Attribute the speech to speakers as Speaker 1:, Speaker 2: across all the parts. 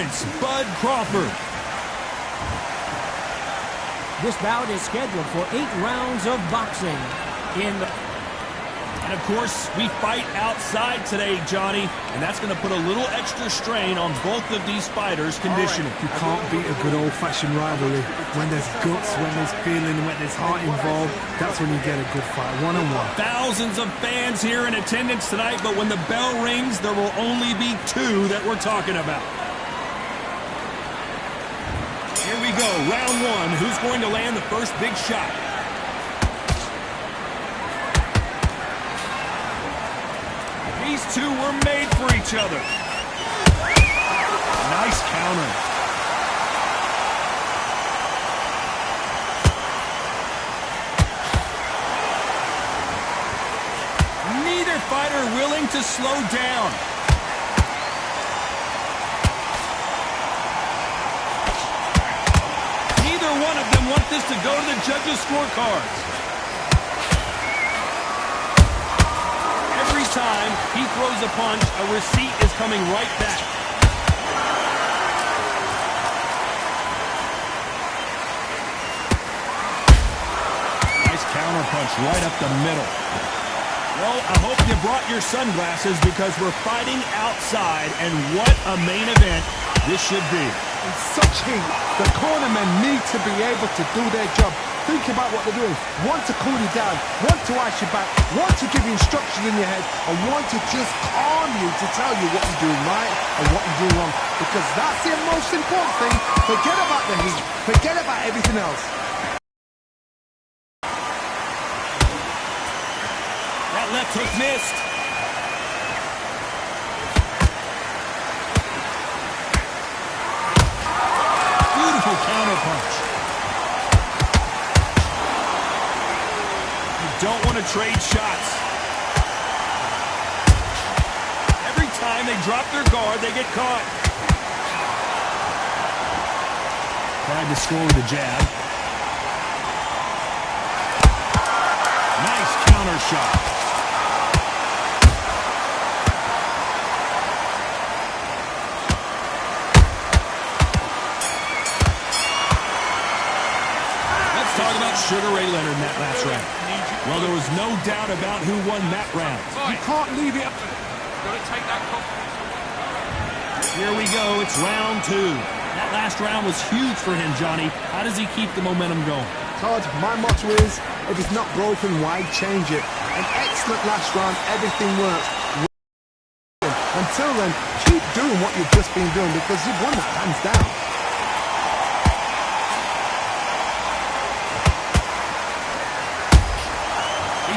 Speaker 1: against Bud Crawford.
Speaker 2: This bout is scheduled for 8 rounds of boxing.
Speaker 1: And of course, we fight outside today, Johnny, and that's going to put a little extra strain on both of these fighters' conditioning.
Speaker 3: You can't beat a good old-fashioned rivalry. When there's guts, when there's feeling, when there's heart involved, that's when you get a good fight, one-on-one.
Speaker 1: Thousands of fans here in attendance tonight, but when the bell rings, there will only be 2 that we're talking about. Here we go, round 1. Who's going to land the first big shot? These 2 were made for each other. Nice counter. Neither fighter willing to slow down. Neither one of them want this to go to the judges' scorecards. Every time he throws a punch, a receipt is coming right back. Nice counter punch right up the middle. Well, I hope you brought your sunglasses because we're fighting outside, and what a main event this should be.
Speaker 3: In such heat, the cornermen need to be able to do their job. Think about what they're doing. One to cool you down, one to ice you back, one to give you instructions in your head, and one to just calm you to tell you what you're doing right and what you're doing wrong. Because that's the most important thing. Forget about the heat. Forget about everything else.
Speaker 1: That left hook missed. Beautiful counter punch. Don't want to trade shots. Every time they drop their guard, they get caught. Tried to score with a jab. Nice counter shot. Let's talk about Sugar Ray Leonard in that last round. Well, there was no doubt about who won that round.
Speaker 3: You can't leave it up.
Speaker 1: Here we go. It's round 2. That last round was huge for him, Johnny. How does he keep the momentum going?
Speaker 3: Todd, my motto is, if it's not broken, why change it? An excellent last round. Everything works. Until then, keep doing what you've just been doing because you've won that hands down.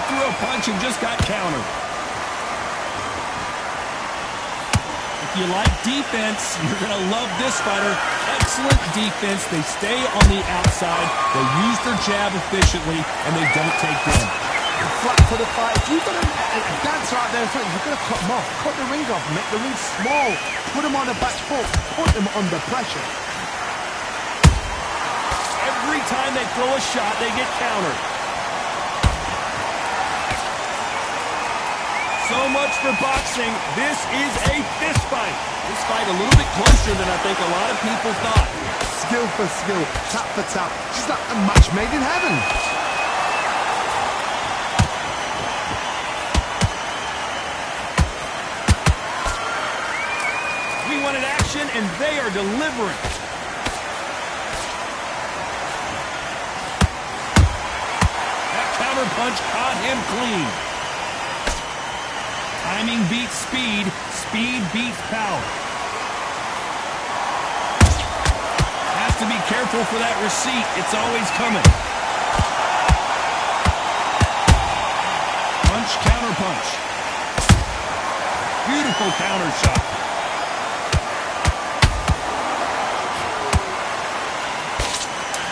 Speaker 1: Threw a punch and just got countered. If you like defense, you're going to love this fighter. Excellent defense. They stay on the outside. They use their jab efficiently, and they don't take damage.
Speaker 3: Flat for the fight. If you've got a dancer out there in front, you've got to cut them off. Cut the ring off. Make the ring small. Put them on the back foot. Put them under pressure.
Speaker 1: Every time they throw a shot, they get countered. So much for boxing. This is a fist fight. This fight a little bit closer than I think a lot of people thought.
Speaker 3: Skill for skill, tap for tap. Just like a match made in heaven.
Speaker 1: We wanted action, and they are delivering. That counter punch caught him clean. Timing beats speed. Speed beats power. Has to be careful for that receipt. It's always coming. Punch, counter punch. Beautiful counter shot.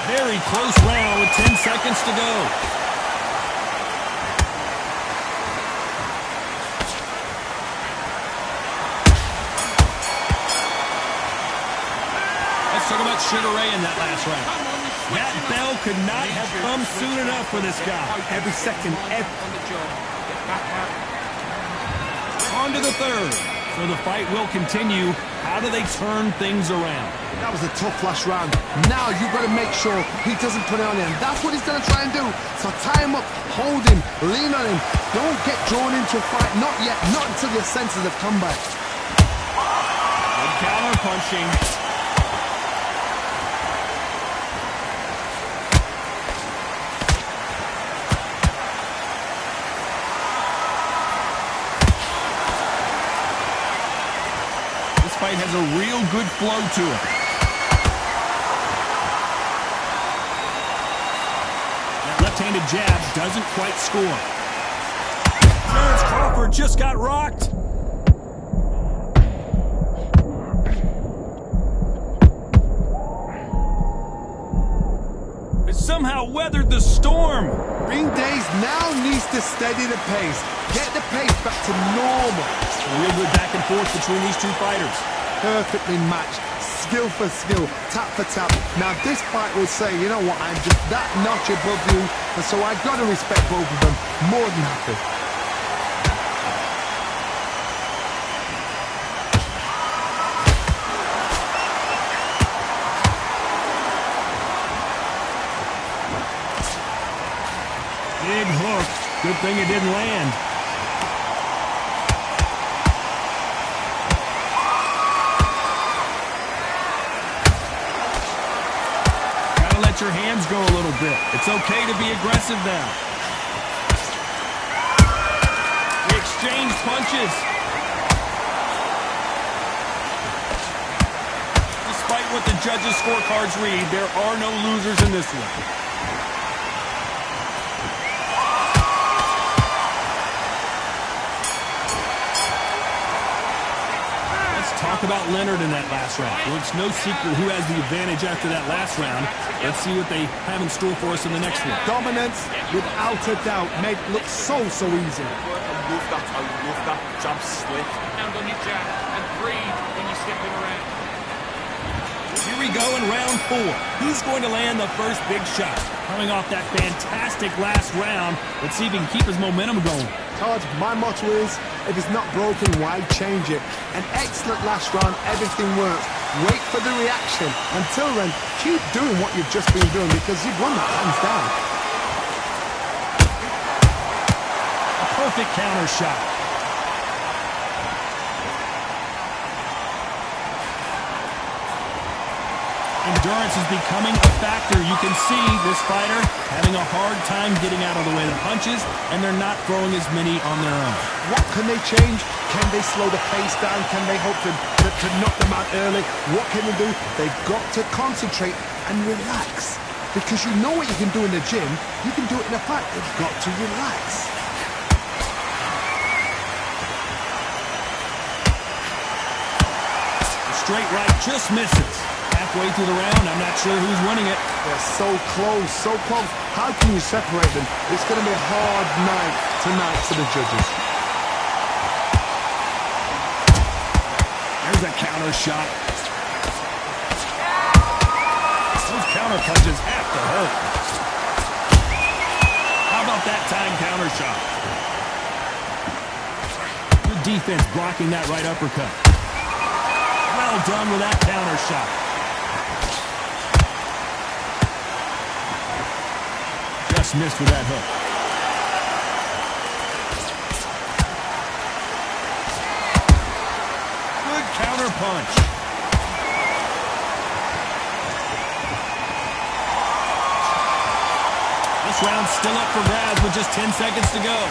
Speaker 1: Very close round with 10 seconds to go. Talk about Sugar Ray in that last round. That bell could not have come soon enough for this guy.
Speaker 3: Every second,
Speaker 1: On to the third. So the fight will continue. How do they turn things around?
Speaker 3: That was a tough last round. Now you've got to make sure he doesn't put it on him. That's what he's going to try and do. So tie him up, hold him, lean on him. Don't get drawn into a fight. Not yet. Not until your senses have come back.
Speaker 1: Good counter punching. This fight has a real good flow to it. Left-handed jab doesn't quite score. Terrence Crawford just got rocked. It somehow weathered the storm.
Speaker 3: Ring Days now needs to steady the pace. Get the pace back to normal.
Speaker 1: A real good back and forth between these two fighters.
Speaker 3: Perfectly matched. Skill for skill, tap for tap. Now this fight will say, you know what, I'm just that notch above you, and so I've got to respect both of them. More than happy.
Speaker 1: Big hook. Good thing it didn't land. Let your hands go a little bit. It's okay to be aggressive now. They exchange punches. Despite what the judges' scorecards read, there are no losers in this one. Talk about Leonard in that last round. Well, it's no secret who has the advantage after that last round. Let's see what they have in store for us in the next one.
Speaker 3: Dominance, without a doubt, made it look so easy.
Speaker 4: I love that jab slip.
Speaker 5: Hand on your jab and breathe when you're stepping around.
Speaker 1: Here we go in round 4. Who's going to land the first big shot? Coming off that fantastic last round, let's see if he can keep his momentum going.
Speaker 3: Todd, my motto is, if it's not broken, why change it? An excellent last round, everything works. Wait for the reaction. Until then, keep doing what you've just been doing because you've won that hands down.
Speaker 1: A perfect counter shot. Endurance is becoming a factor. You can see this fighter having a hard time getting out of the way of the punches, and they're not throwing as many on their own.
Speaker 3: What can they change? Can they slow the pace down? Can they hope to knock them out early? What can they do? They've got to concentrate and relax. Because you know what you can do in the gym, you can do it in a fight. They've got to relax.
Speaker 1: The straight right just misses. Halfway through the round, I'm not sure who's winning it.
Speaker 3: They're so close, so close. How can you separate them? It's going to be a hard night tonight for the judges.
Speaker 1: There's a counter shot. Those counter punches have to hurt. How about that time counter shot? Good defense blocking that right uppercut. Well done with that counter shot. Just missed with that hook. Good counter punch. This round's still up for grabs with just 10 seconds to go.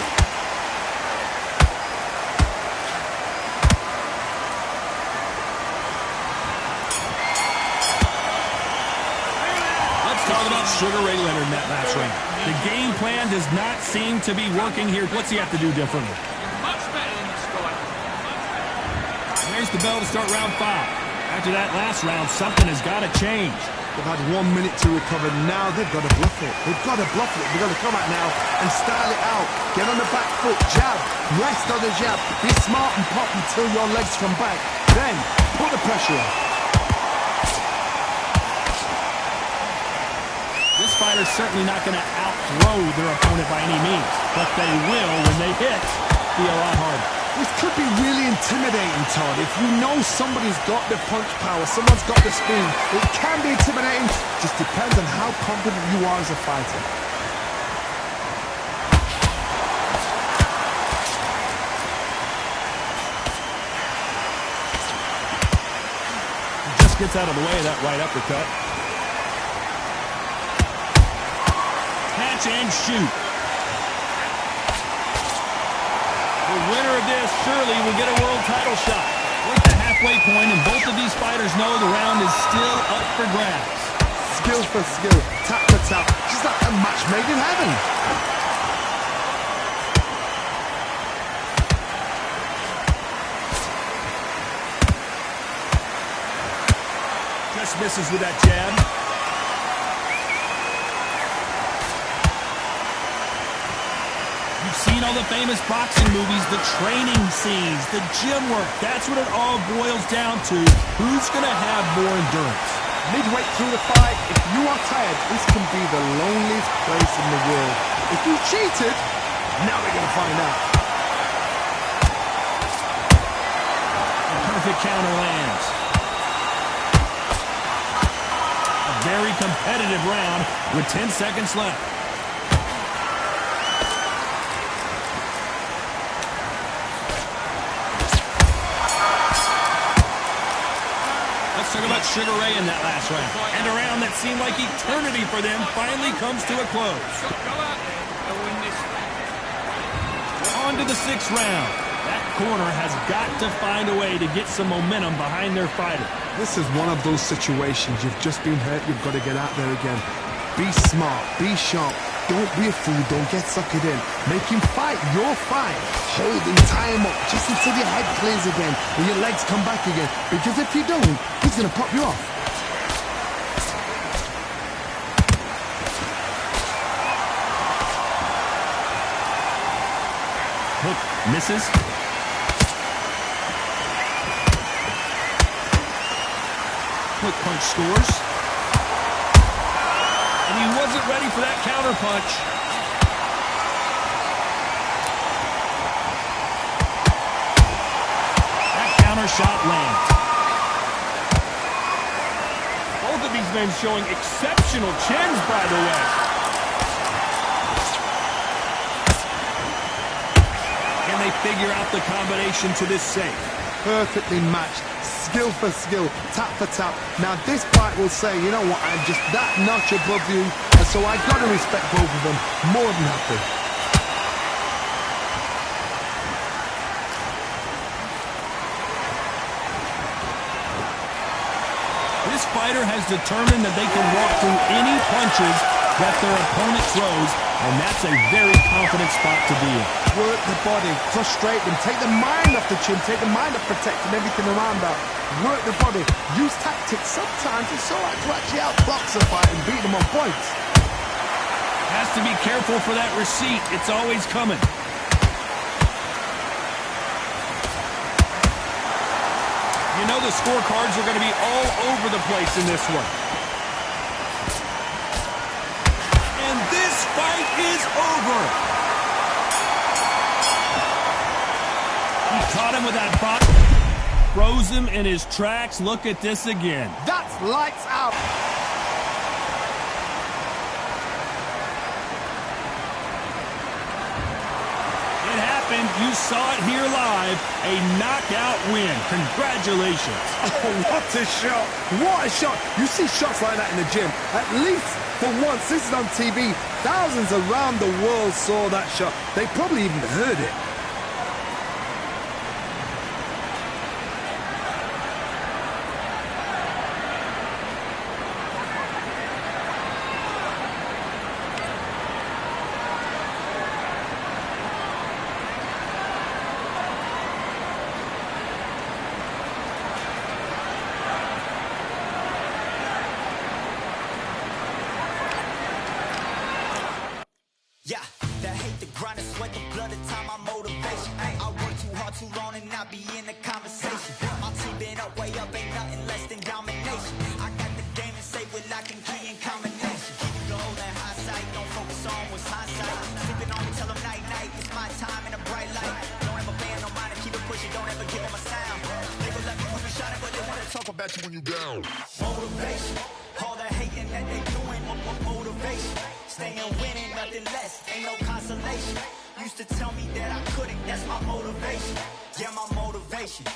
Speaker 1: Sugar Ray Leonard in that last round. The game plan does not seem to be working here. What's he have to do differently?
Speaker 5: Much better than this guy.
Speaker 1: There's the bell to start round 5. After that last round, something has got to change.
Speaker 3: They've had 1 minute to recover. Now they've got to bluff it. They've got to bluff it. They've got to come out now and style it out. Get on the back foot, jab, rest on the jab. Be smart and pop until your legs come back. Then put the pressure on.
Speaker 1: This fighter's certainly not going to outthrow their opponent by any means, but they will, when they hit, be a lot harder.
Speaker 3: This could be really intimidating, Todd. If you know somebody's got the punch power, someone's got the speed, it can be intimidating. Just depends on how confident you are as a fighter.
Speaker 1: Just gets out of the way of that right uppercut. Catch and shoot. The winner of this surely will get a world title shot. We're at the halfway point, and both of these fighters know the round is still up for grabs.
Speaker 3: Skill for skill, tap for tap, just like a match made in heaven.
Speaker 1: Just misses with that jab. You've seen all the famous boxing movies, the training scenes, the gym work. That's what it all boils down to. Who's going to have more endurance?
Speaker 3: Midway through the fight, if you are tired, this can be the loneliest place in the world. If you cheated, now we're going to find out.
Speaker 1: A perfect counter lands. A very competitive round with 10 seconds left. Let's talk about Sugar Ray in that last round. And a round that seemed like eternity for them finally comes to a close. On to the 6th round. That corner has got to find a way to get some momentum behind their fighter.
Speaker 3: This is one of those situations. You've just been hurt, you've got to get out there again. Be smart, be sharp. Don't be a fool, don't get suckered in. Make him fight your fight. Hold him, tie him up, just until your head clears again and your legs come back again. Because if you don't, he's going to pop you off.
Speaker 1: Hook misses. Quick punch scores. And he wasn't ready for that counter punch. That counter shot lands. Both of these men showing exceptional chins, by the way. Can they figure out the combination to this safe?
Speaker 3: Perfectly matched. Skill for skill, tap for tap. Now this fight will say, you know what, I'm just that notch above you, and so I've got to respect both of them more than happy.
Speaker 1: This fighter has determined that they can walk through any punches that their opponent throws, and that's a very confident spot to be in.
Speaker 3: Work the body, frustrate them, take the mind off the chin, take the mind off protecting everything around that. Work the body, use tactics. Sometimes it's all right to actually outbox a fight and beat them on points.
Speaker 1: Has to be careful for that receipt. It's always coming. You know the scorecards are going to be all over the place in this one. And this fight is over. He caught him with that bot. Froze him in his tracks. Look at this again.
Speaker 3: That's lights out.
Speaker 1: It happened. You saw it here live. A knockout win. Congratulations.
Speaker 3: Oh, what a shot. What a shot. You see shots like that in the gym. At least for once, this is on TV. Thousands around the world saw that shot. They probably even heard it.
Speaker 6: Yeah, that hate the grind and sweat the blood of time, my motivation. I work too hard too long and not be in the conversation. My team been up, way up, ain't nothing less than domination. I got the game and say with lock and key in combination. Keep it low and high sight, don't focus on what's hindsight. Sleeping on me, tell them night night, it's my time in a bright light. Don't ever ban no mind and keep it pushing, don't ever never give them a sound. They gon' let me when you shining, but they wanna talk about you when you down. Motivation, all that hating that they doing, motivation. Staying winning, nothing less, ain't no consolation. Used to tell me that I couldn't, that's my motivation. Yeah, my motivation,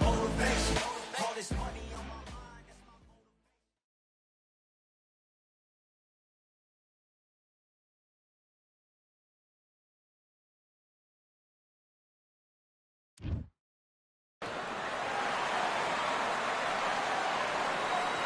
Speaker 6: motivation. All this money on my mind, that's my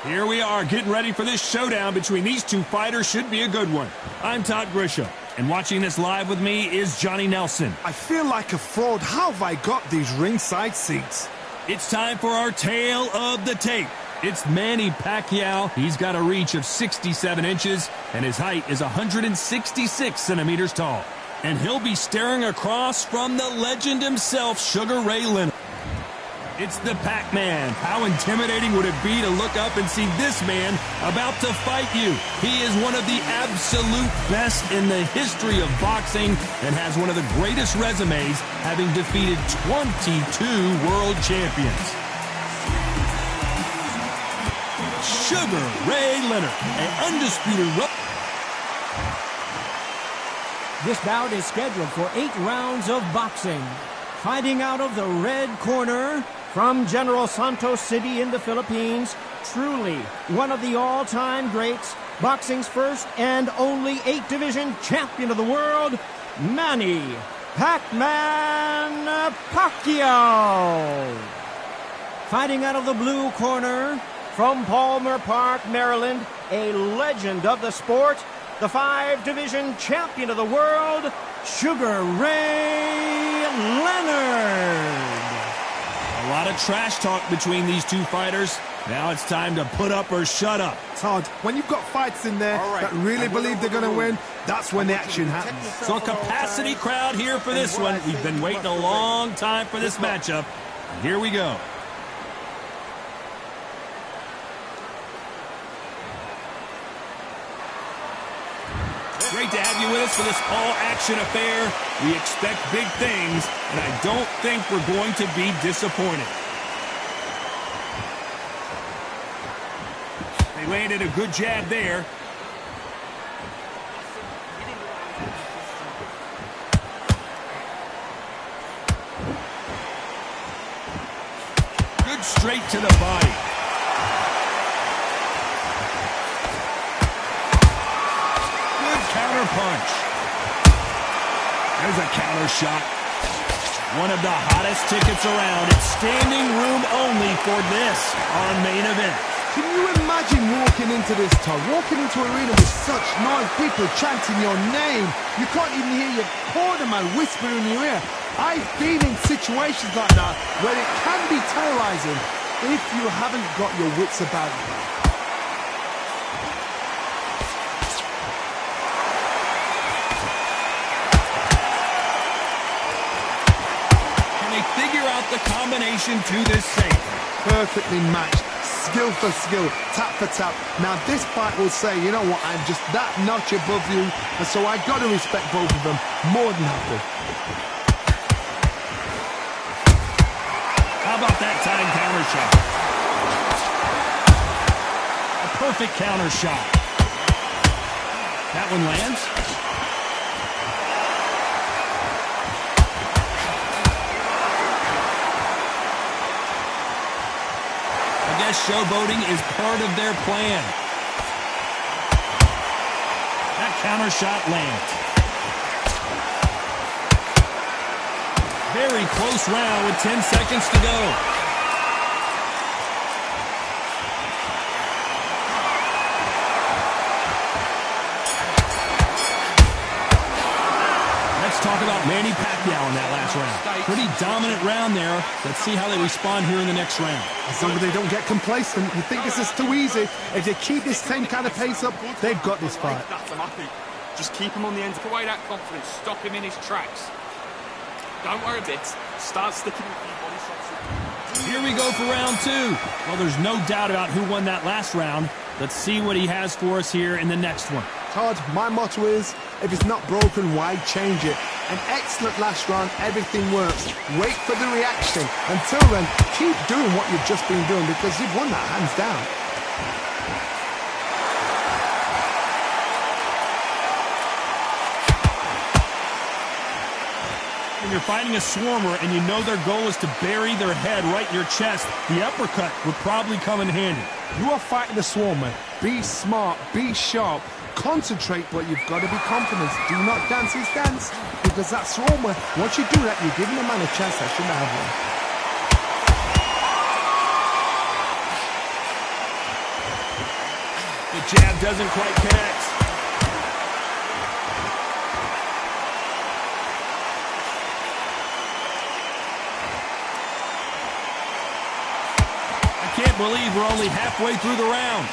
Speaker 1: Here we are getting ready for this showdown between these two fighters. Should be a good one. I'm Todd Grisham, and watching this live with me is Johnny Nelson.
Speaker 3: I feel like a fraud. How have I got these ringside seats?
Speaker 1: It's time for our tale of the tape. It's Manny Pacquiao. He's got a reach of 67 inches, and his height is 166 centimeters tall. And he'll be staring across from the legend himself, Sugar Ray Leonard. It's the Pac-Man. How intimidating would it be to look up and see this man about to fight you? He is one of the absolute best in the history of boxing and has one of the greatest resumes, having defeated 22 world champions. Sugar Ray Leonard, an undisputed...
Speaker 2: This bout is scheduled for 8 rounds of boxing. Fighting out of the red corner, from General Santos City in the Philippines, truly one of the all-time greats, boxing's first and only 8-division champion of the world, Manny Pac-Man Pacquiao. Fighting out of the blue corner, from Palmer Park, Maryland, a legend of the sport, the 5-division champion of the world, Sugar Ray Leonard.
Speaker 1: A lot of trash talk between these two fighters. Now it's time to put up or shut up.
Speaker 3: Todd, when you've got fights in there that really believe they're going to win, that's when the action happens.
Speaker 1: So a capacity crowd here for this one. We've been waiting a long time for this matchup. Here we go. Great to have you with us for this all-action affair. We expect big things, and I don't think we're going to be disappointed. They landed a good jab there. Good straight to the body. Counter punch. There's a counter shot. One of the hottest tickets around. It's standing room only for this, our main event.
Speaker 3: Can you imagine walking into this, Todd? Walking into an arena with such noise, people chanting your name. You can't even hear your cornerman whisper in your ear. I've been in situations like that where it can be terrorizing if you haven't got your wits about you.
Speaker 1: Figure out the combination to this safe.
Speaker 3: Perfectly matched, skill for skill, tap for tap. Now this fight will say, you know what, I'm just that notch above you, and so I got to respect both of them more than happy.
Speaker 1: How about that time counter shot? A perfect counter shot. That one lands. Showboating is part of their plan. That counter shot lands. Very close round with 10 seconds to go. Let's talk about Manny Pacquiao in that last round. Pretty dominant round there. Let's see how they respond here in the next round.
Speaker 3: As long as they don't get complacent, you think this is too easy. If they keep this same kind of pace up, they've got this fight.
Speaker 4: Just keep him on the end.
Speaker 5: Take away that confidence. Stop him in his tracks. Don't worry a bit.
Speaker 4: Start sticking with your body shots.
Speaker 1: Here we go for round 2. Well, there's no doubt about who won that last round. Let's see what he has for us here in the next one.
Speaker 3: Todd, my motto is, if it's not broken, why change it? An excellent last round, everything works. Wait for the reaction. Until then, keep doing what you've just been doing because you've won that hands down.
Speaker 1: When you're fighting a swarmer and you know their goal is to bury their head right in your chest, the uppercut would probably come in handy.
Speaker 3: You are fighting a swarmer. Be smart, be sharp, concentrate, but you've got to be confident. Do not dance his dance, because that swarmer, once you do that, you're giving a man a chance that shouldn't have one.
Speaker 1: The jab doesn't quite connect. I can't believe we're only halfway through the round.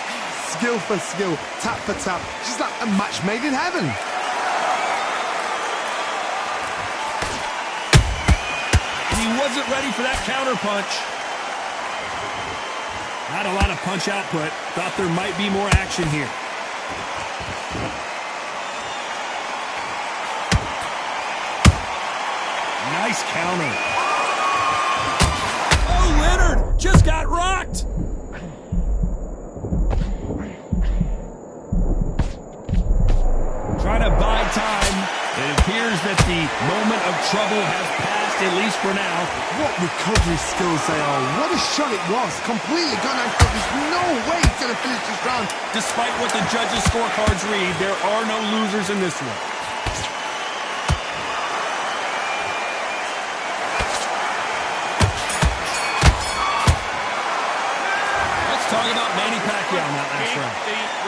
Speaker 3: Skill for skill, tap for tap, just like a match made in heaven.
Speaker 1: And he wasn't ready for that counter punch. Not a lot of punch output. Thought there might be more action here. Nice counter. Oh, Leonard just got rocked. Trying to buy time. It appears that the moment of trouble has passed, at least for now.
Speaker 3: What recovery skills they are. What a shot it was. Completely gone. I thought there's no way he's going to finish this round.
Speaker 1: Despite what the judges' scorecards read, there are no losers in this one. Let's talk about Manny Pacquiao in that last round.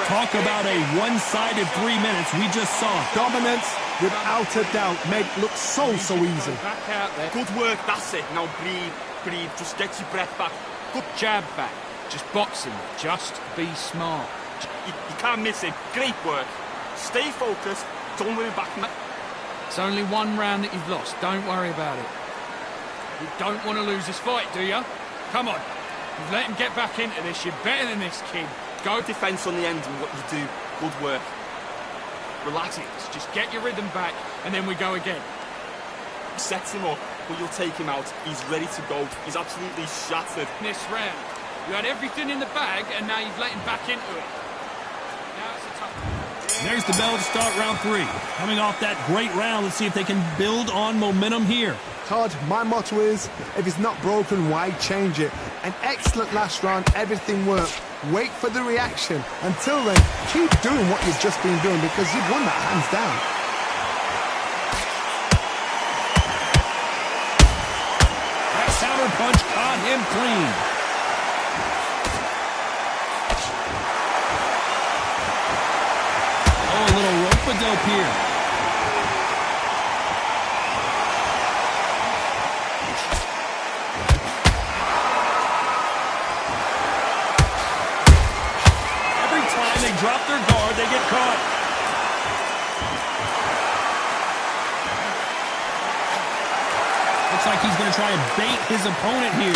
Speaker 1: Talk about a one-sided 3 minutes we just saw.
Speaker 3: Dominance, without a doubt, made it look so easy.
Speaker 5: Back out there.
Speaker 4: Good work, that's it. Now breathe, breathe. Just get your breath back.
Speaker 5: Good jab back. Just boxing. Just be smart.
Speaker 4: You can't miss it. Great work. Stay focused. Don't worry back, mate.
Speaker 5: It's only one round that you've lost. Don't worry about it. You don't want to lose this fight, do you? Come on. You've let him get back into this. You're better than this, kid. Go.
Speaker 4: Defense on the end and what you do. Good work. Relax it.
Speaker 5: Just get your rhythm back, and then we go again.
Speaker 4: Sets him up, but you'll take him out. He's ready to go. He's absolutely shattered.
Speaker 5: This round, you had everything in the bag, and now you've let him back into it. Now it's a tough one.
Speaker 1: There's the bell to start round 3. Coming off that great round, let's see if they can build on momentum here.
Speaker 3: Todd, my motto is, if it's not broken, why change it? An excellent last round, everything worked. Wait for the reaction. Until then, keep doing what you've just been doing because you've won that hands down.
Speaker 1: That counter punch caught him clean. Oh, a little rope-a-dope here. They drop their guard, they get caught. Looks like he's going to try and bait his opponent here.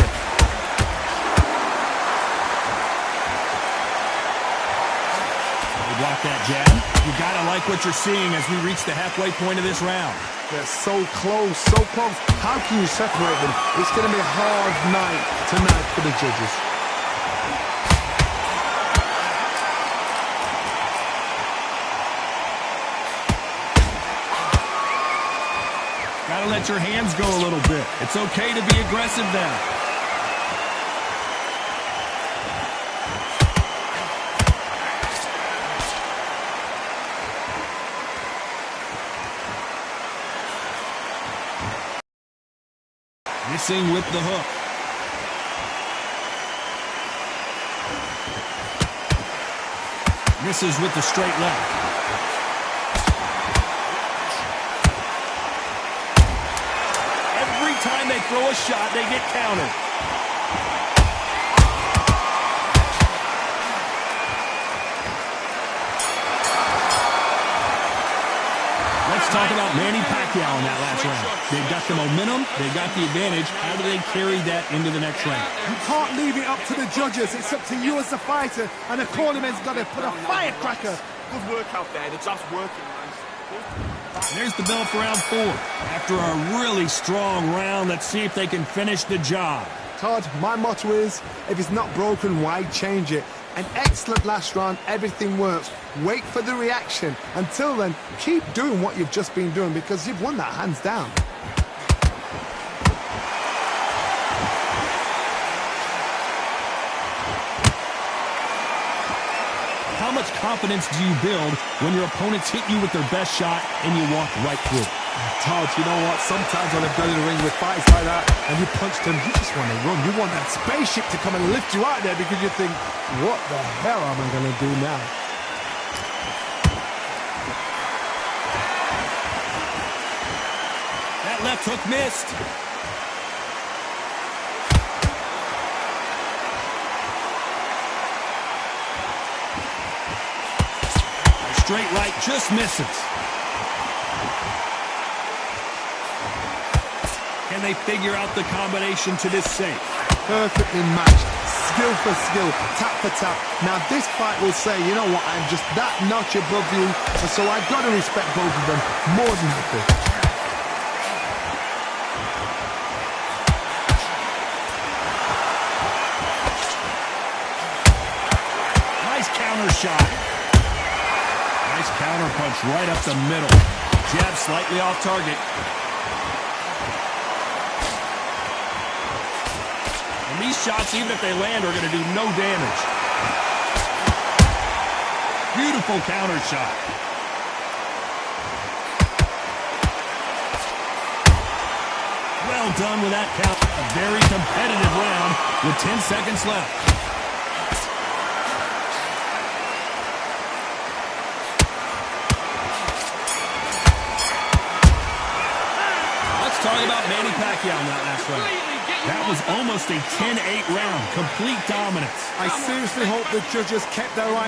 Speaker 1: They block that jab. You got to like what you're seeing as we reach the halfway point of this round.
Speaker 3: They're so close, so close. How can you separate them? It's going to be a hard night tonight for the judges.
Speaker 1: Gotta let your hands go a little bit. It's okay to be aggressive now. Missing with the hook. Misses with the straight left. Time they throw a shot, they get countered. Let's talk about Manny Pacquiao in that last round. They've got the momentum, they've got the advantage. How do they carry that into the next round?
Speaker 3: You can't leave it up to the judges. It's up to you as the fighter, and the cornerman's got to put a firecracker.
Speaker 4: Good work out there. The job's working, man.
Speaker 1: And there's the bell for round 4. After a really strong round, let's see if they can finish the job.
Speaker 3: Todd, my motto is, if it's not broken, why change it? An excellent last round, everything works. Wait for the reaction. Until then, keep doing what you've just been doing because you've won that hands down.
Speaker 1: How much confidence do you build when your opponents hit you with their best shot and you walk right through?
Speaker 3: Todd, you know what? Sometimes when I've done in the ring with fights like that and you punch them, you just want to run. You want that spaceship to come and lift you out there because you think, what the hell am I going to do now?
Speaker 1: That left hook missed. A straight right just misses. Can they figure out the combination to this safe?
Speaker 3: Perfectly matched, skill for skill, tap for tap. Now this fight will say, you know what, I'm just that notch above you, and so I've got to respect both of them more than happy.
Speaker 1: Nice counter shot. Nice counter punch right up the middle. Jab slightly off target. And these shots, even if they land, are going to do no damage. Beautiful counter shot. Well done with that count. A very competitive round with 10 seconds left. Let's talk about Manny Pacquiao in that last round. That was almost a 10-8 round. Complete dominance.
Speaker 3: I seriously hope the judges kept their eye.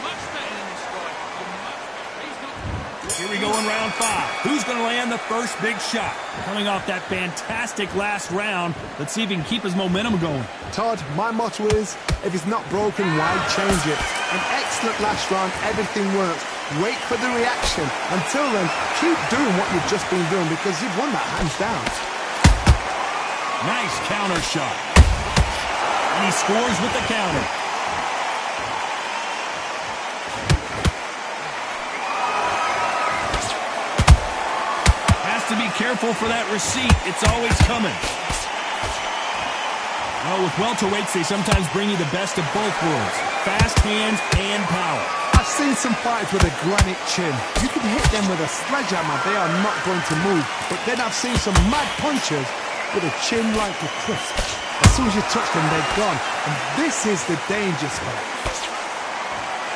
Speaker 1: Here we go in round 5. Who's going to land the first big shot? Coming off that fantastic last round, let's see if he can keep his momentum going.
Speaker 3: Todd, my motto is, if it's not broken, why change it? An excellent last round, everything works. Wait for the reaction. Until then, keep doing what you've just been doing because you've won that hands down.
Speaker 1: Nice counter shot. And he scores with the counter. Has to be careful for that receipt. It's always coming. Well, with welterweights, they sometimes bring you the best of both worlds. Fast hands and power.
Speaker 3: I've seen some fights with a granite chin. You can hit them with a sledgehammer. They are not going to move. But then I've seen some mad punchers with a chin like a crisp. As soon as you touch them, they're gone. And this is the danger spot.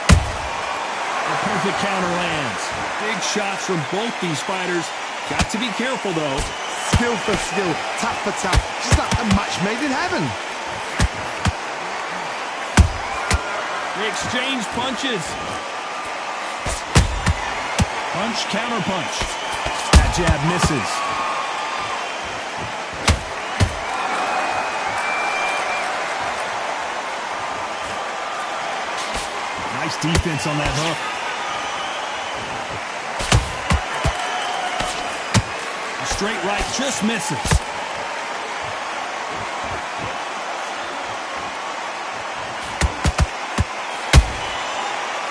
Speaker 1: A perfect counter lands. Big shots from both these fighters. Got to be careful, though.
Speaker 3: Skill for skill, tap for tap. Just like a match made in heaven.
Speaker 1: They exchange punches. Punch, counter punch. That jab misses. Nice defense on that hook. A straight right just misses.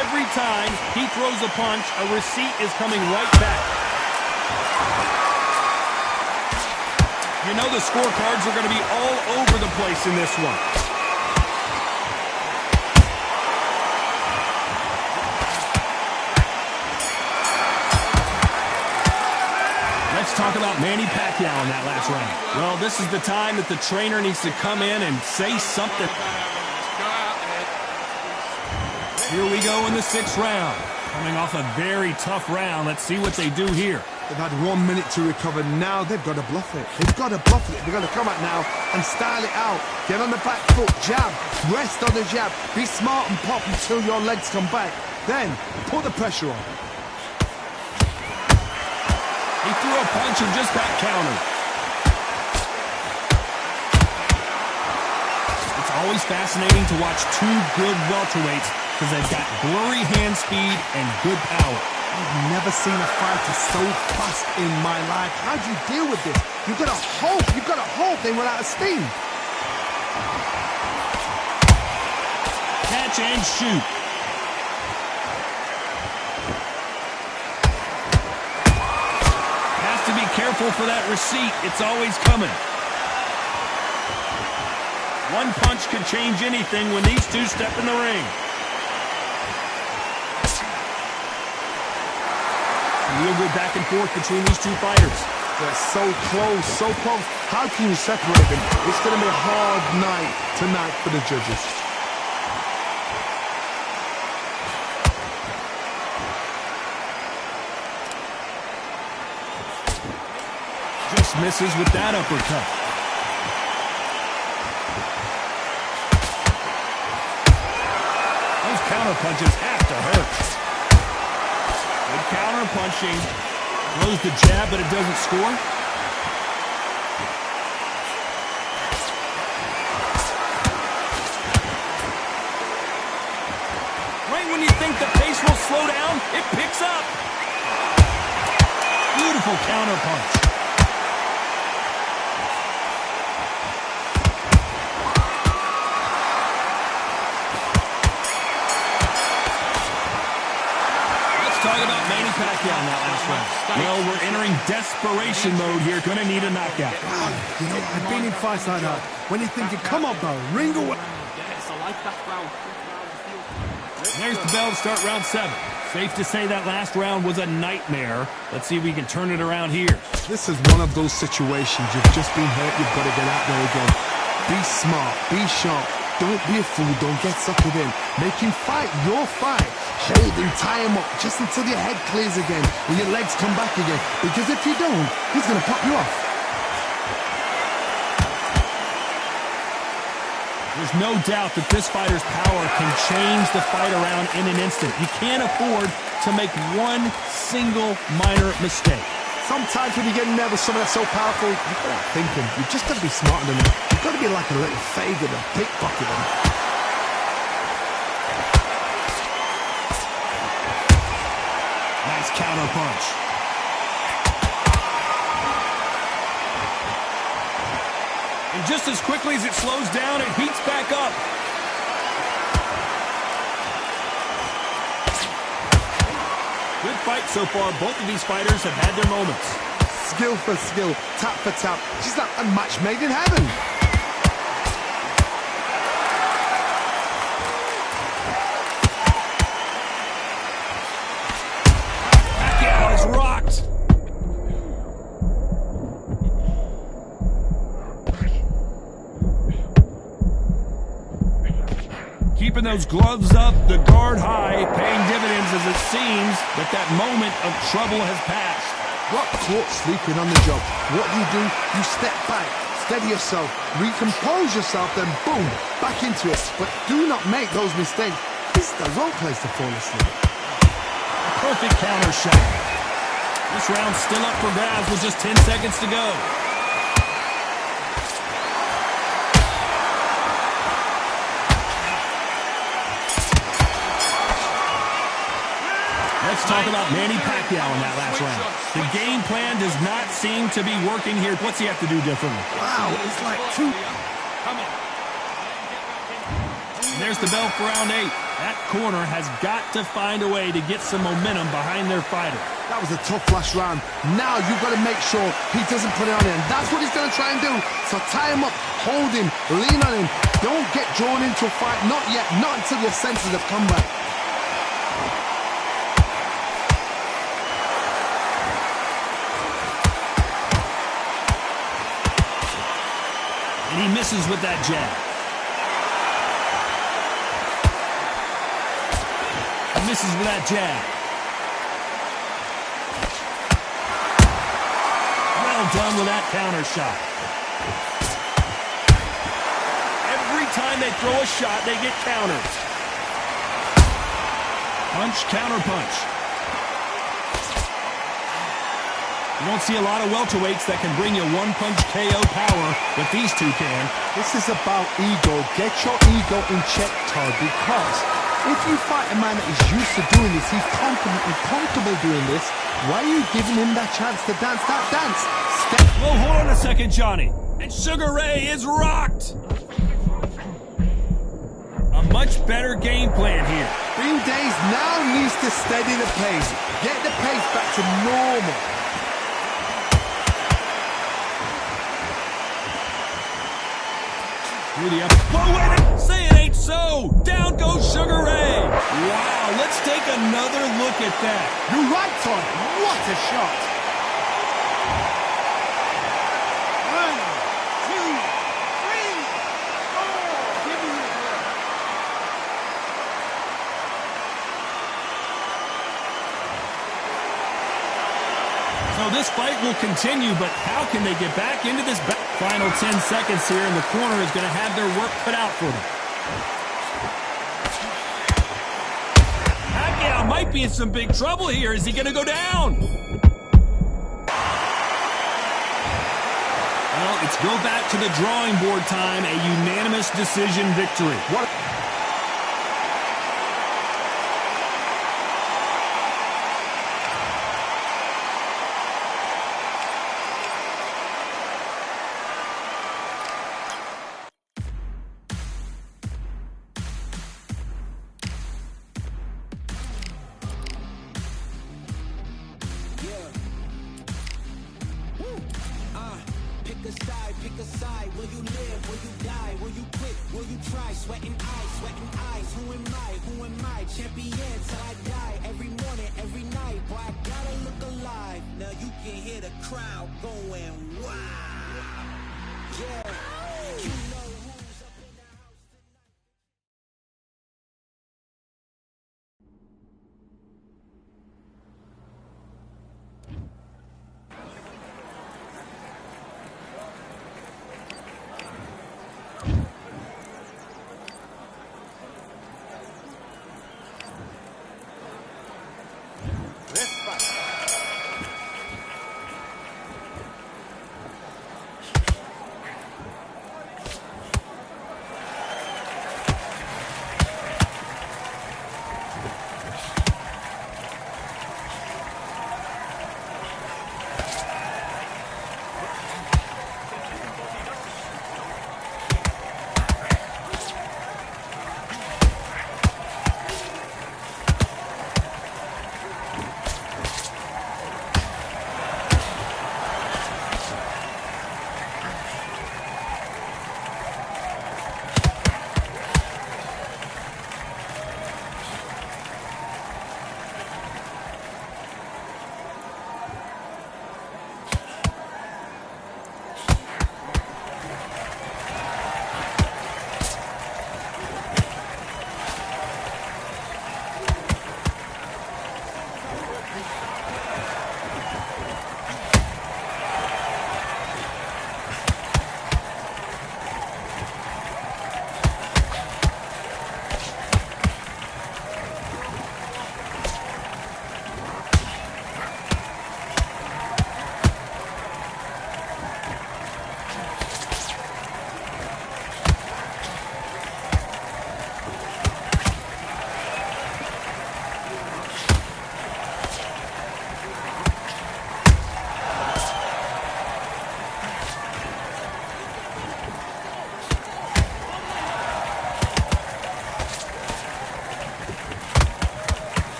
Speaker 1: Every time he throws a punch, a receipt is coming right back. You know the scorecards are going to be all over the place in this one. Let's talk about Manny Pacquiao in that last round. Well, this is the time that the trainer needs to come in and say something. Here we go in the 6th round. Coming off a very tough round. Let's see what they do here.
Speaker 3: They've had 1 minute to recover. Now they've got to bluff it. They've got to bluff it. They've got to come out now and style it out. Get on the back foot, jab, rest on the jab. Be smart and pop until your legs come back. Then put the pressure on.
Speaker 1: He threw a punch and just got countered. It's always fascinating to watch two good welterweights because they've got blurry hand speed and good power.
Speaker 3: I've never seen a fighter so fast in my life. How do you deal with this? You've got to hope they run out of steam.
Speaker 1: Catch and shoot. Has to be careful for that receipt. It's always coming. One punch could change anything when these two step in the ring. Real good back and forth between these two fighters.
Speaker 3: They're so close, so close. How can you separate them? It's going to be a hard night tonight for the judges.
Speaker 1: Just misses with that uppercut. Those counter punches have to hurt. Good counter punching. Throws the jab, but it doesn't score. Right when you think the pace will slow down, it picks up. Beautiful counter punch. Talk about Manny Pacquiao in that last round. Well, we're entering desperation mode here. Gonna need a knockout.
Speaker 3: Wow, you know, I've been in fights like that. When you're thinking, come on, bro, ring away.
Speaker 4: Yes, I like that round.
Speaker 1: There's the bell to start round 7. Safe to say that last round was a nightmare. Let's see if we can turn it around here.
Speaker 3: This is one of those situations. You've just been hurt. You've got to get out there again. Be smart. Be sharp. Don't be a fool. Don't get suckered in. Make him fight your fight. Hold him, tie him up just until your head clears again and your legs come back again. Because if you don't, he's going to pop you off.
Speaker 1: There's no doubt that this fighter's power can change the fight around in an instant. You can't afford to make one single minor mistake.
Speaker 3: Sometimes when you get nervous, someone that's so powerful, you've got to think him. You've just got to be smarter than him. You've got to be like a little faggot and pickpocket him.
Speaker 1: Nice counter punch. And just as quickly as it slows down, it heats back up. Good fight so far. Both of these fighters have had their moments.
Speaker 3: Skill for skill, tap for tap. She's like a match made in heaven.
Speaker 1: Pacquiao is rocked. Keeping those gloves up, the guard high, paying dividends as it seems that moment of trouble has passed.
Speaker 3: Got caught sleeping on the job. What do? You step back, steady yourself, recompose yourself, then boom, back into it. But do not make those mistakes. This is the wrong place to fall asleep.
Speaker 1: A perfect counter shot. This round's still up for grabs with just 10 seconds to go. Let's talk about Manny Pacquiao in that last round. The game plan does not seem to be working here. What's he have to do differently?
Speaker 3: Wow, it's like two.
Speaker 1: And there's the bell for round 8. That corner has got to find a way to get some momentum behind their fighter.
Speaker 3: That was a tough last round. Now you've got to make sure he doesn't put it on him. That's what he's going to try and do. So tie him up, hold him, lean on him. Don't get drawn into a fight. Not yet. Not until your senses have come back.
Speaker 1: And he misses with that jab. He misses with that jab. Well done with that counter shot. Every time they throw a shot, they get countered. Punch, counter punch. You don't see a lot of welterweights that can bring you one-punch KO power, but these two can.
Speaker 3: This is about ego. Get your ego in check, Todd, because If you fight a man that is used to doing this, he's confident and comfortable doing this, why are you giving him that chance to dance that dance? Step.
Speaker 1: Whoa, hold on a second, Johnny. And Sugar Ray is rocked. A much better game plan here.
Speaker 3: Bean Days now needs to steady the pace. Get the pace back to normal.
Speaker 1: Whoa, wait! Say it ain't so! Down goes Sugar Ray! Wow, let's take another look at that.
Speaker 3: You're right, Todd. What a shot. 1, 2, 3, 4. Give me your break.
Speaker 1: So this fight will continue, but how can they get back into this battle? Final 10 seconds here, and the corner is going to have their work cut out for them. Pacquiao might be in some big trouble here. Is he going to go down? Well, it's go back to the drawing board time. A unanimous decision victory.
Speaker 3: What?
Speaker 6: Pick a side. Will you live? Will you die? Will you quit? Will you try? Sweating eyes. Who am I? Champion till I die. Every morning, every night. Boy, I gotta look alive. Now you can hear the crowd going wow. Yeah, you know who's up in the house tonight.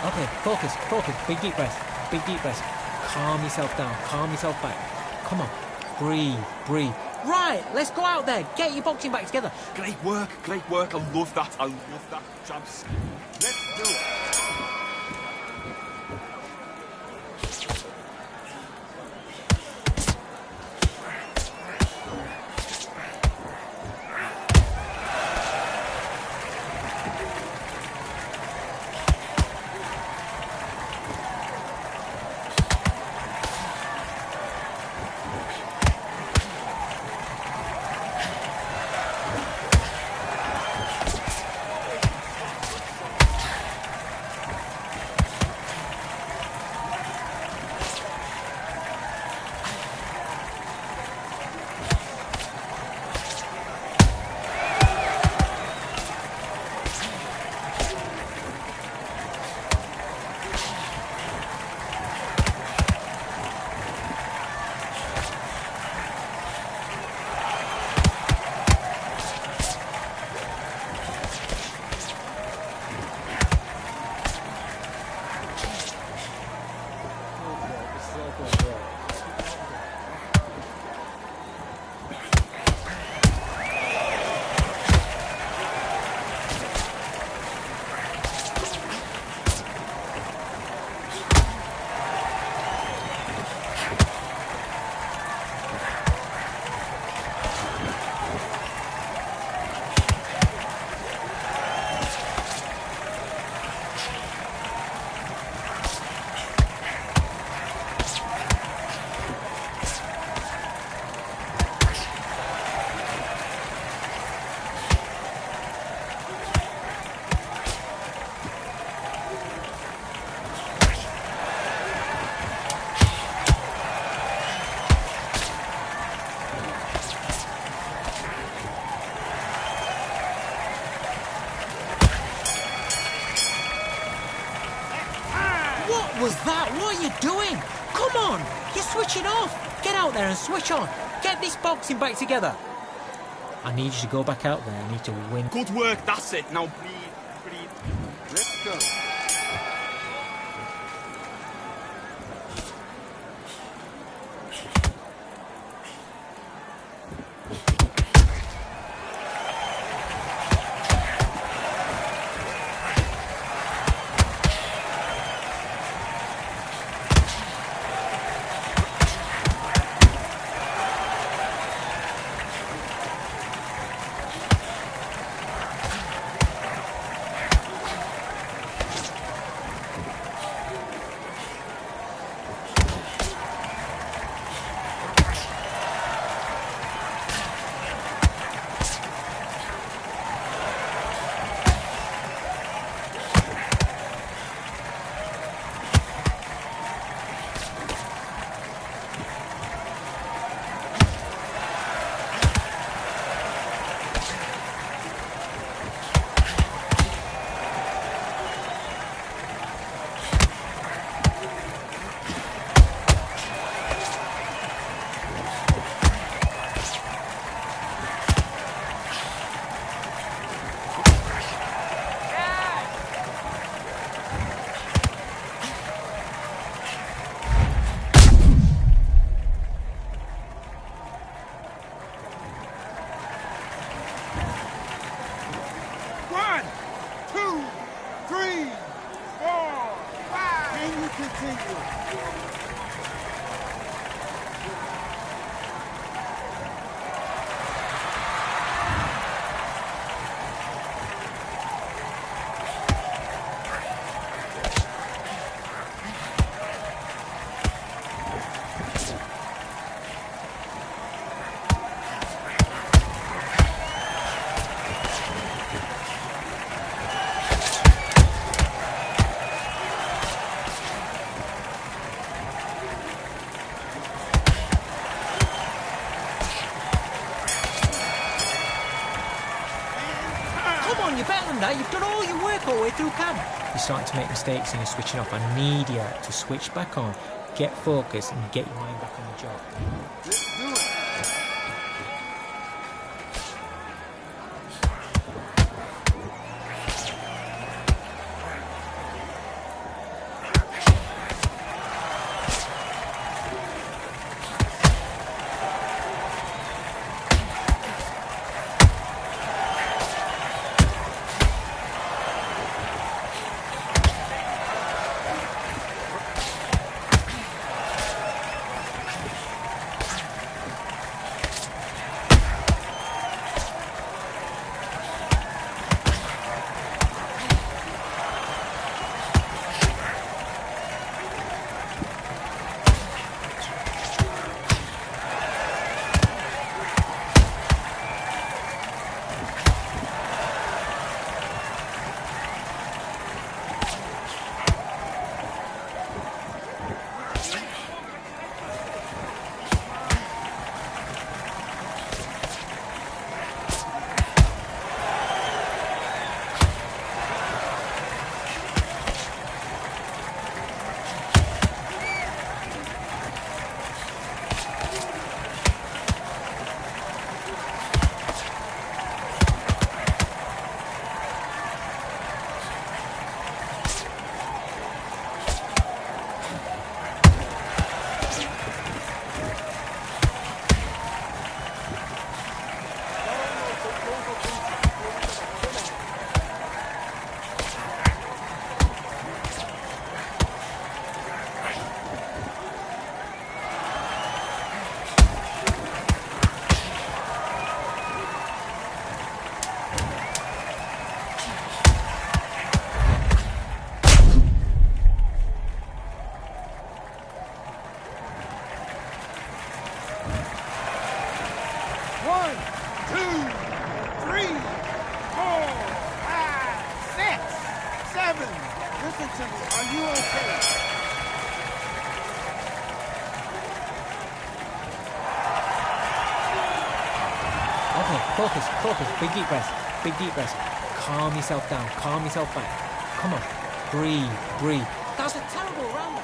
Speaker 7: Okay, focus, big deep breath, calm yourself down, calm yourself back. Come on, breathe. Right, let's go out there, get your boxing back together.
Speaker 4: Great work. I love that, champs. Let's do it.
Speaker 7: What are you doing? Come on, you're switching off. Get out there and switch on. Get this boxing back together. I need you to go back out there. I need to win.
Speaker 4: Good work, that's it. Now breathe.
Speaker 3: Let's go.
Speaker 7: You're better than that. You've done all your work all the way through camp. You're starting to make mistakes and you're switching off. I need you to switch back on, get focused, and get your mind back on the job.
Speaker 3: Let's do it.
Speaker 7: Focus, big deep breaths. Calm yourself down, calm yourself back. Come on, breathe. That was a terrible round.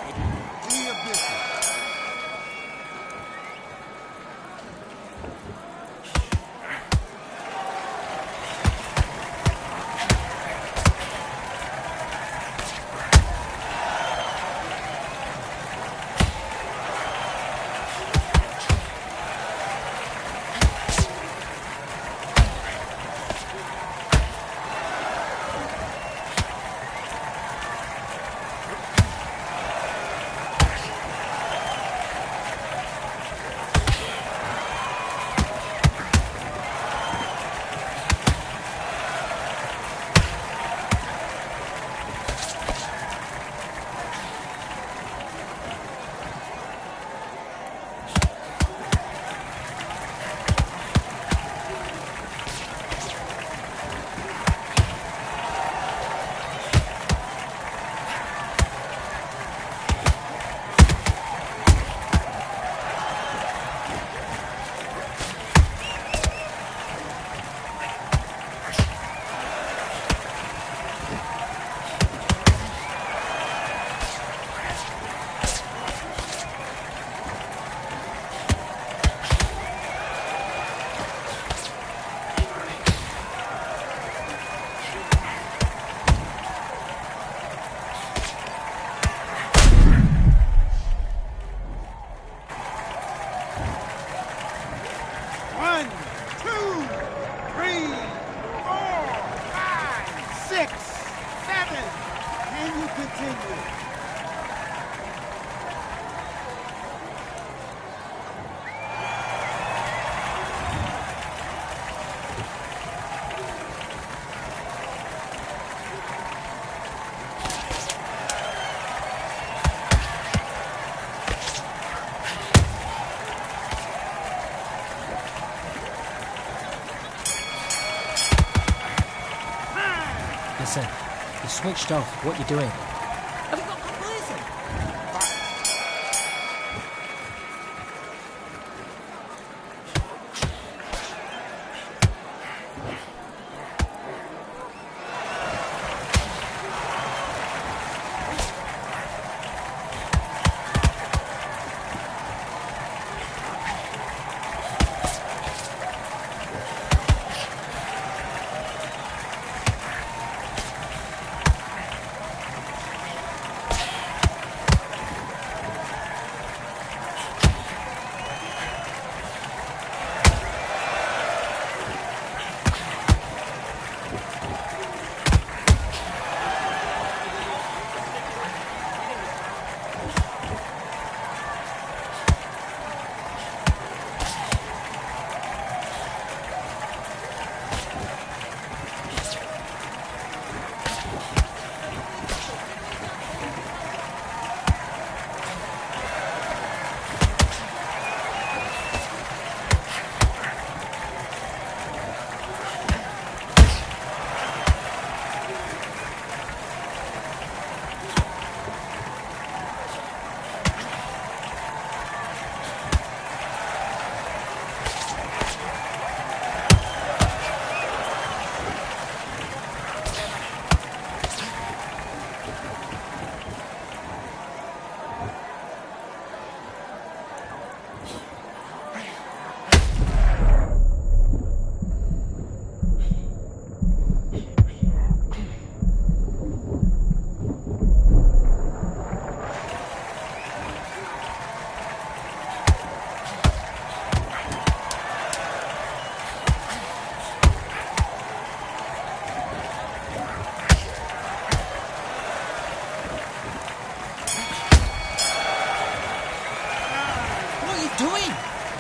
Speaker 7: Listen, you switched off. What you doing? Have you got complacent?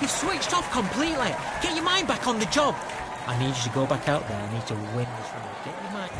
Speaker 7: You switched off completely. Get your mind back on the job. I need you to go back out there. I need to win this round. Get your mind.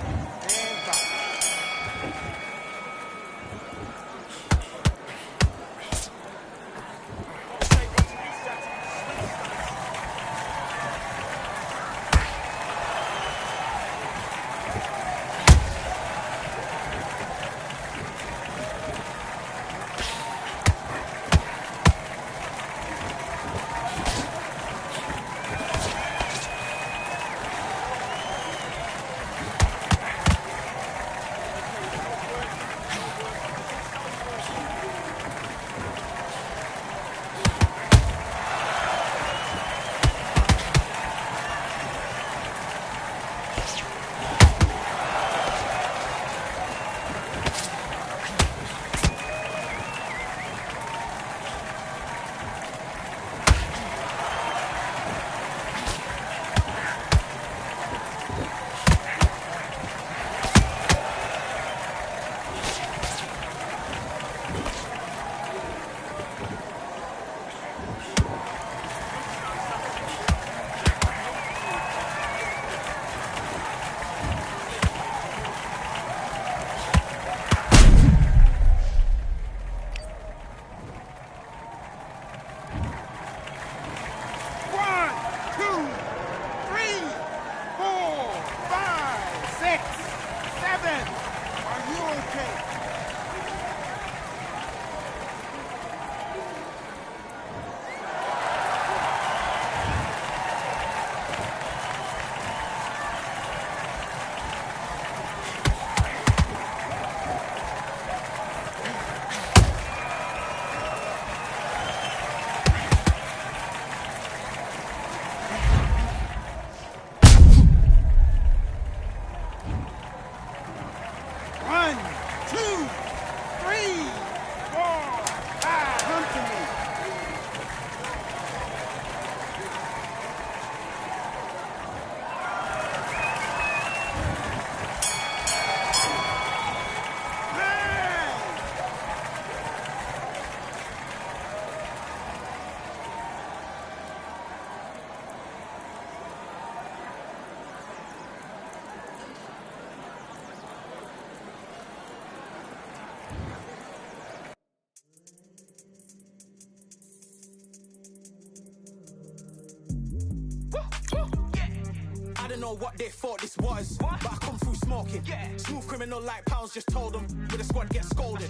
Speaker 6: don't know what they thought this was, but I come through smoking. Smooth criminal like pounds, just told them with the squad get scolded.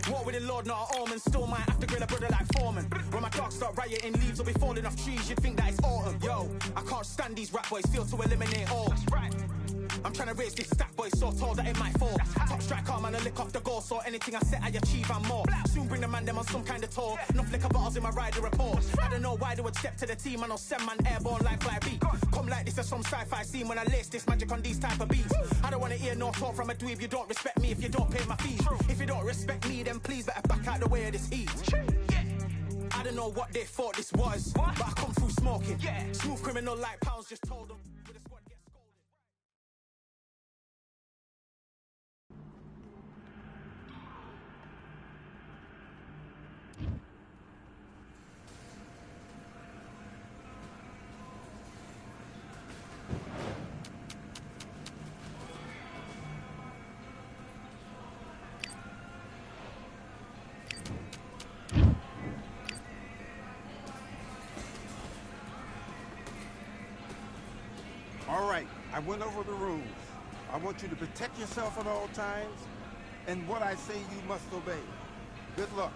Speaker 6: Walk with the Lord, not an omen. Still might have to grill a brother like Foreman. When my dogs start rioting, leaves will be falling off trees. You'd think that it's autumn. Yo, I can't stand these rap boys, feel to eliminate all. I'm trying to raise this stack, boy, so tall that it might fall. Top striker, man, I lick off the goal, so anything I set, I achieve and more. Soon bring the man them on some kind of tour. No flicker bottles in my rider report. I don't know why they would step to the team, I know send man airborne like fly beat. Come like this as some sci-fi scene when I lace this magic on these type of beats. I don't wanna hear no talk from a dweeb. You don't respect me if you don't pay my fees. If you don't respect me, then please better back out the way of this heat. I don't know what they thought this was, but I come through smoking. Smooth criminal like pounds, just told them with the squad get scolded.
Speaker 8: All right, I went over the rules. I want you to protect yourself at all times, and what I say you must obey. Good luck.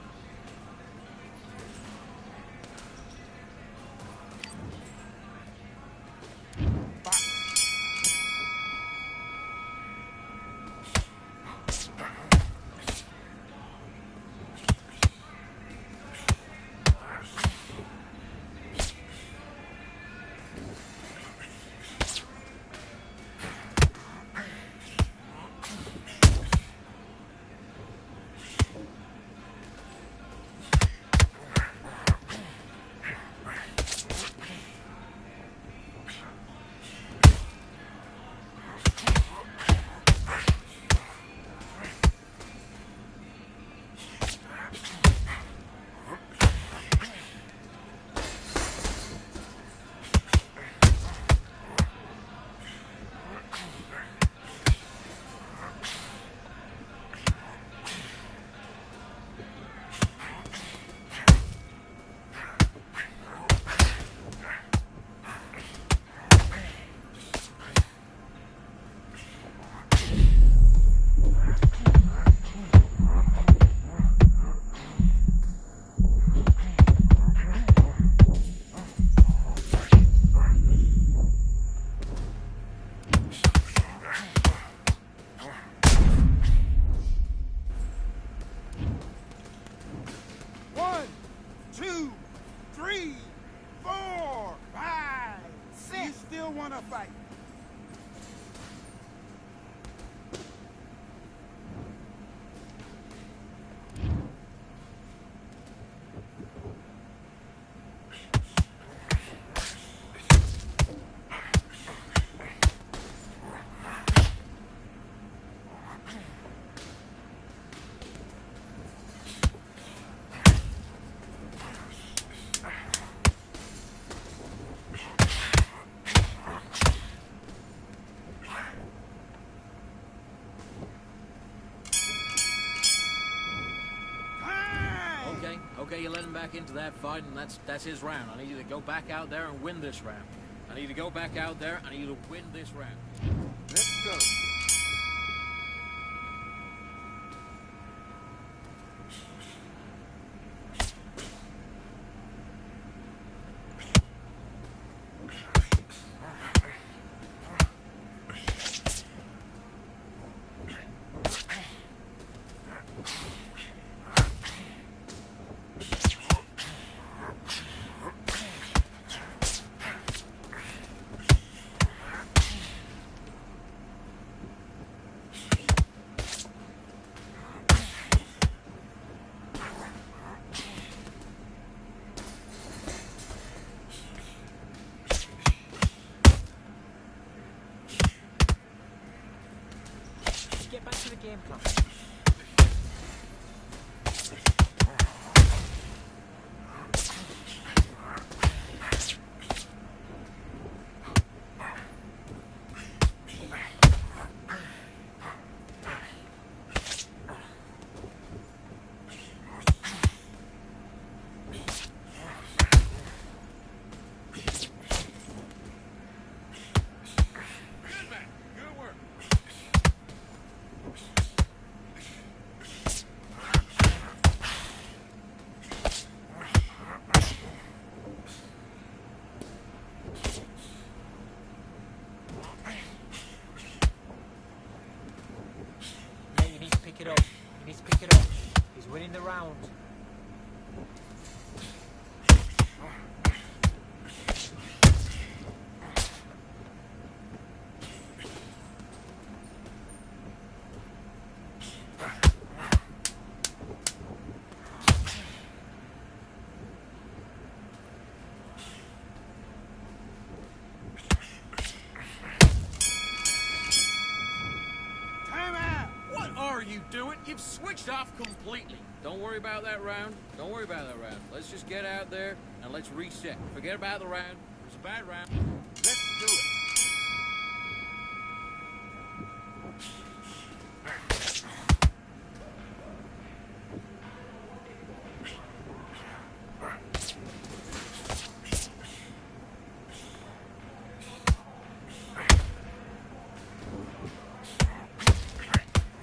Speaker 8: Fight.
Speaker 9: Okay, you let him back into that fight, and that's his round. I need you to go back out there and win this round. I need you to go back out there, I need you to win this round.
Speaker 8: Let's go.
Speaker 7: Get back to the game plan.
Speaker 9: You've switched off completely. Don't worry about that round. Don't worry about that round. Let's just get out there and let's reset. Forget about the round. It was a bad round.
Speaker 8: Let's do it.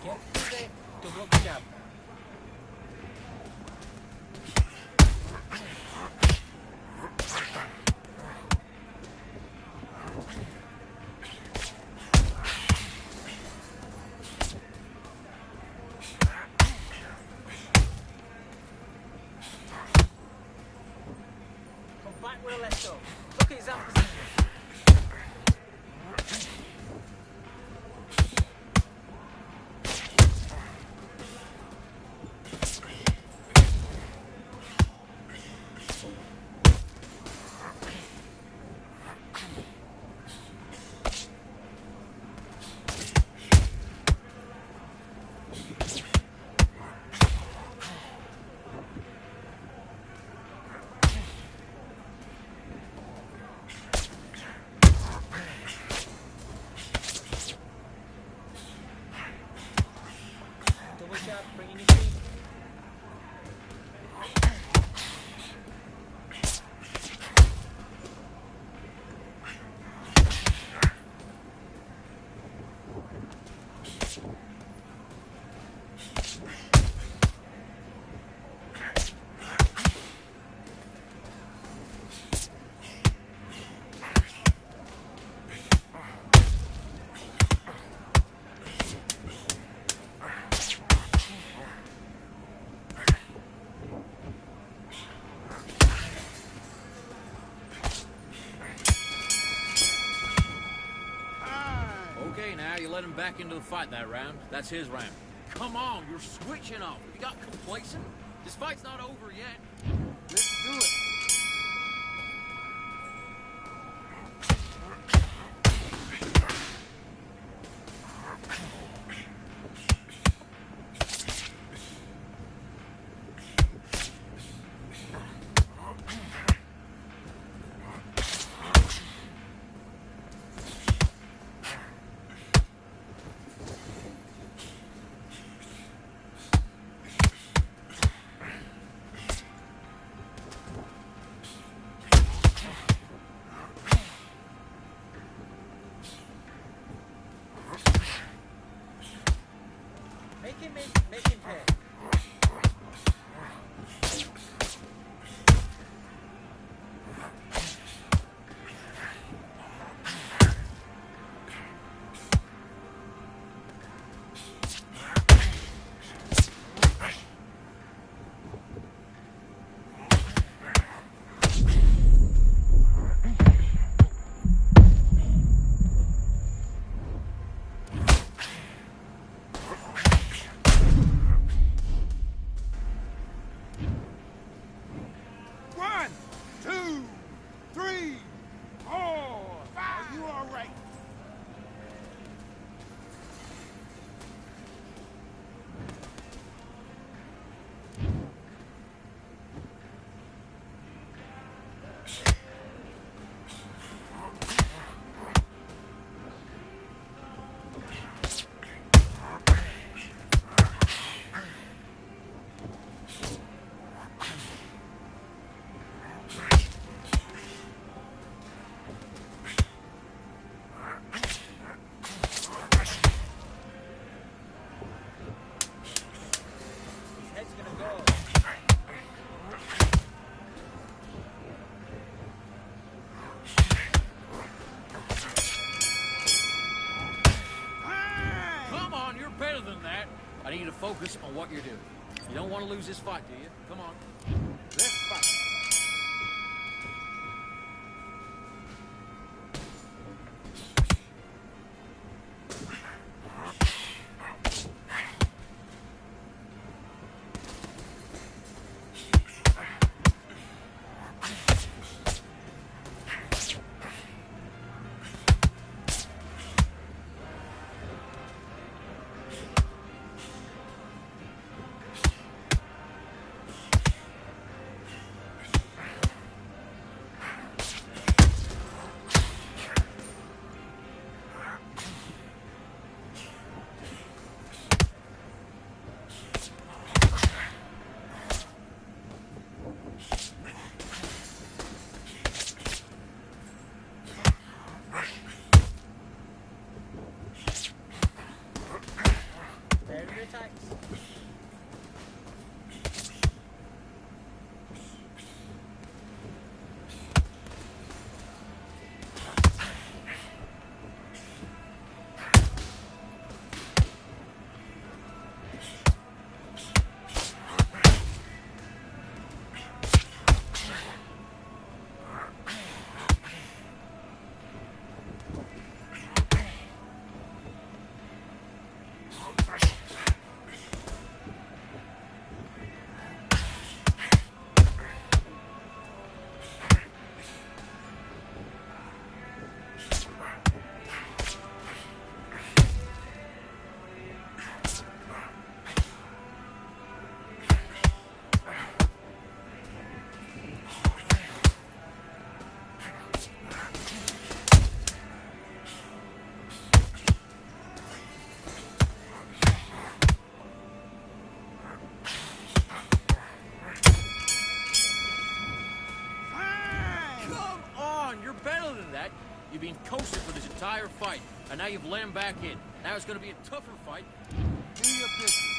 Speaker 7: Get through there. Don't block the jab. Come back with a left go. Look at his arm position. Double jab, bring in your feet.
Speaker 9: Okay, now you let him back into the fight that round. That's his round. Come on, you're switching off. You got complacent? This fight's not over yet.
Speaker 8: Let's do it.
Speaker 7: Make him pay.
Speaker 8: One, two, three, four, five. Are you all right?
Speaker 7: His head's gonna go.
Speaker 9: Come on, you're better than that. I need you to focus on what you're doing. You don't want to lose this fight, do you? Come on.
Speaker 8: Let's fight.
Speaker 9: better than that. You've been coasting for this entire fight, and now you've let him back in. Now it's going to be a tougher fight.
Speaker 8: Do your business.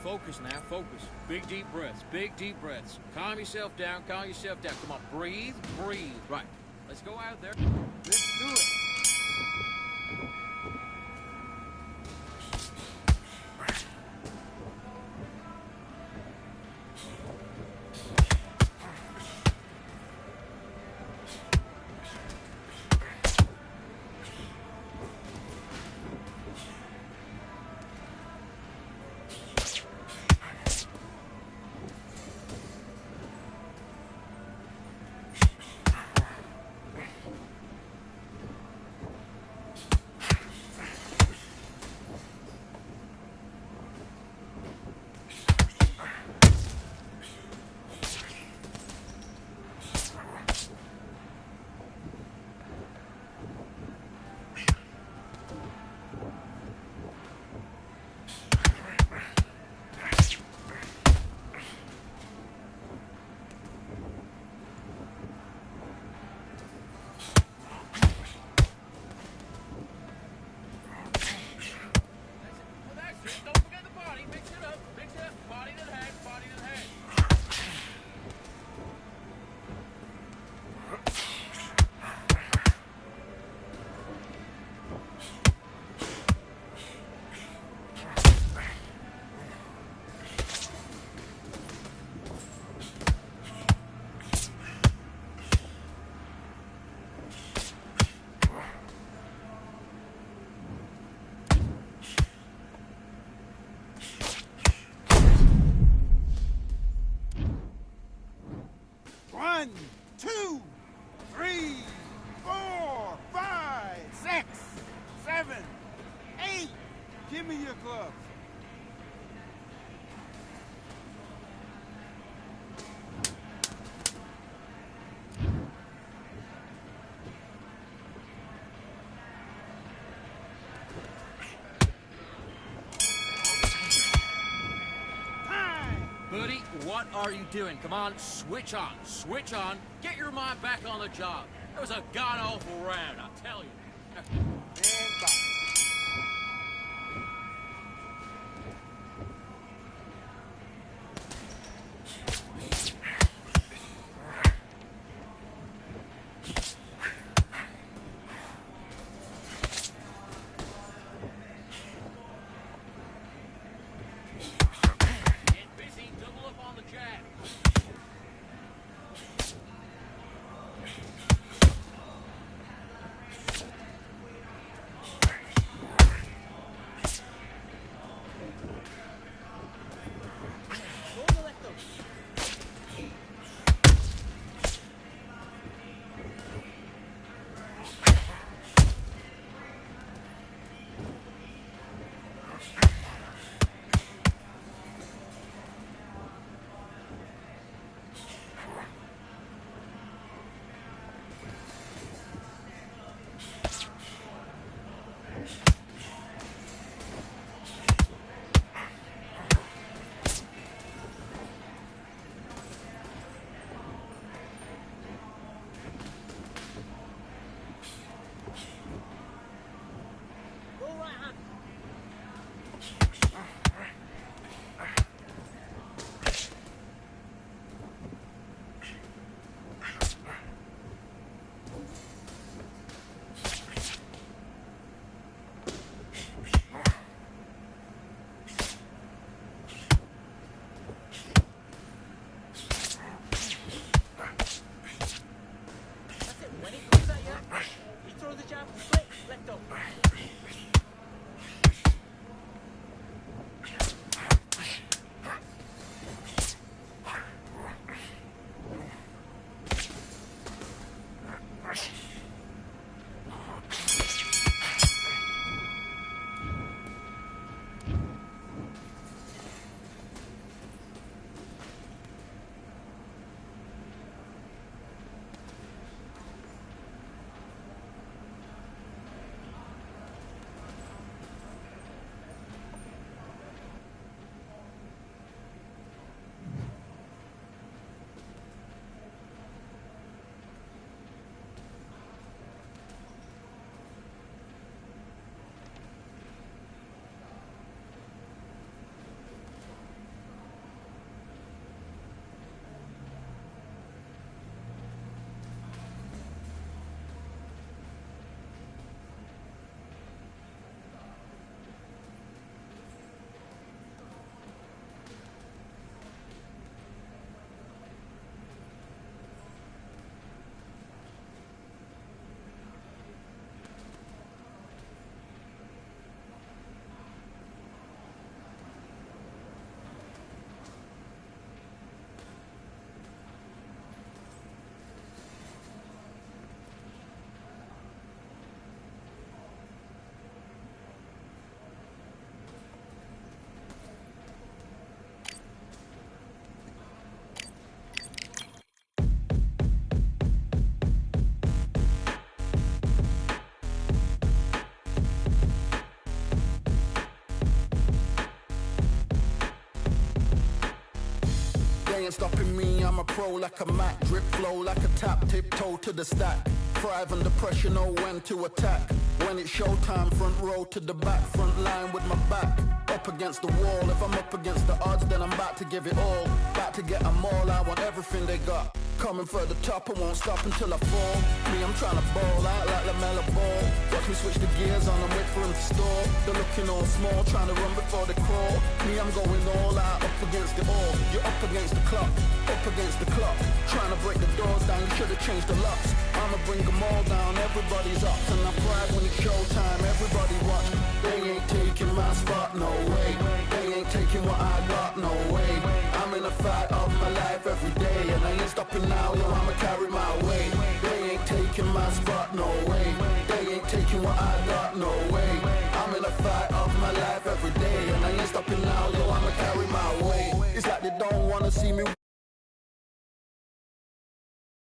Speaker 9: Focus now, focus. Big deep breaths, big deep breaths. Calm yourself down, calm yourself down. Come on, breathe, breathe. Right, let's go out there.
Speaker 8: Let's do it. One, two, three, 4, 5, 6, 7, 8. Give me your gloves.
Speaker 9: Buddy, what are you doing? Come on, switch on, switch on. Get your mind back on the job. That was a god-awful round, I tell you.
Speaker 8: And back.
Speaker 9: Get busy, double up on the jab.
Speaker 10: They ain't stopping me, I'm a pro like a Mac. Drip flow like a tap, tiptoe to the stack. Thrive under pressure, know when to attack. When it's showtime, front row to the back. Front line with my back up against the wall. If I'm up against the odds, then I'm about to give it all. About to get them all, I want everything they got. Coming for the top, I won't stop until I fall. Me, I'm trying to ball out like LaMelo Ball. Watch me switch the gears on and wait for him to stall. They're looking all small, trying to run before they crawl. Me, I'm going all out, up against the all. You're up against the clock, up against the clock. Trying to break the doors down, you should've changed the locks. I'ma bring them all down, everybody's up. And I pride when it's showtime, everybody watch. They ain't taking my spot, no way. They ain't taking what I got, no way. I'm in a fight of my life every day, and I ain't stopping now, yo, I'ma carry my weight. They ain't taking my spot, no way. They ain't taking what I got, no way. I'm in a fight of my life every day, and I ain't stopping now, yo, I'ma carry my weight. It's like they don't wanna see me